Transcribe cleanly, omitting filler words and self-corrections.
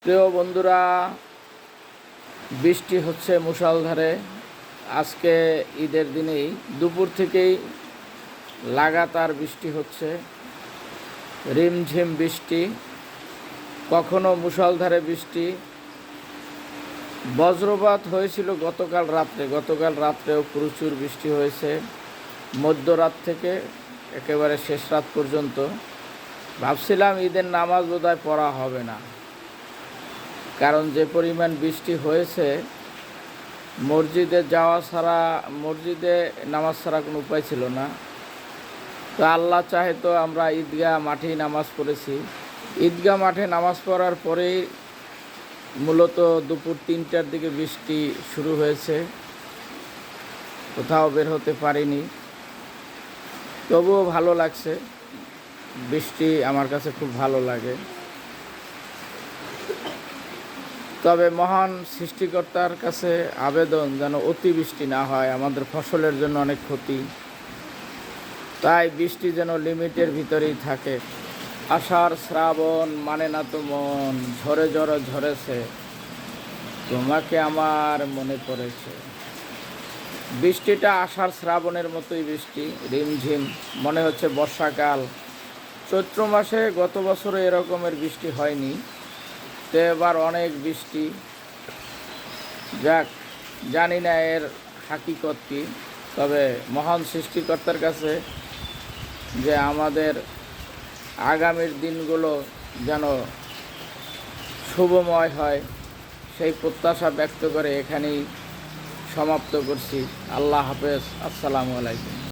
প্রিয় বন্ধুরা, বৃষ্টি হচ্ছে মুষলধারে। আজকে ঈদের দিনেই দুপুর থেকেই লাগাতার বৃষ্টি হচ্ছে, রিমঝিম বৃষ্টি, কখনো মুষলধারে বৃষ্টি। বজ্রপাত হয়েছিল গতকাল রাত্রেও প্রচুর বৃষ্টি হয়েছে, মধ্যরাত থেকে একেবারে শেষ রাত পর্যন্ত। ভাবছিলাম ঈদের নামাজ বোধহয় পড়া হবে না, কারণ যে পরিমাণ বৃষ্টি হয়েছে, মসজিদে নামাজ ছাড়া কোনো উপায় ছিল না। তো আল্লাহ চাহে তো আমরা ঈদগাহ মাঠেই নামাজ পড়েছি। ঈদগাহ মাঠে নামাজ পড়ার পরেই মূলত দুপুর 3টার দিকে বৃষ্টি শুরু হয়েছে। কোথাও বের হতে পারিনি, তবুও ভালো লাগছে। বৃষ্টি আমার কাছে খুব ভালো লাগে। তবে মহান সৃষ্টিকর্তার কাছে আবেদন যেন অতিবৃষ্টি না হয়, আমাদের ফসলের জন্য অনেক ক্ষতি। তাই বৃষ্টি যেন লিমিটের ভিতরেই থাকে। আষাঢ় শ্রাবণ মানে না তো মন, ঝরে ঝরে ঝরেছে, তোমাকে আমার মনে পড়েছে। বৃষ্টিটা আষাঢ় শ্রাবণের মতোই বৃষ্টি, রিমঝিম, মনে হচ্ছে বর্ষাকাল। চৈত্র মাসে গত বছরে এরকমের বৃষ্টি হয়নি, তো এবার অনেক বৃষ্টি। যাক, জানি না এর হাকিকত কী, তবে মহান সৃষ্টিকর্তার কাছে যে আমাদের আগামীর দিনগুলো যেন শুভময় হয়, সেই প্রত্যাশা ব্যক্ত করে এখানেই সমাপ্ত করছি। আল্লাহ হাফেজ, আসসালামু আলাইকুম।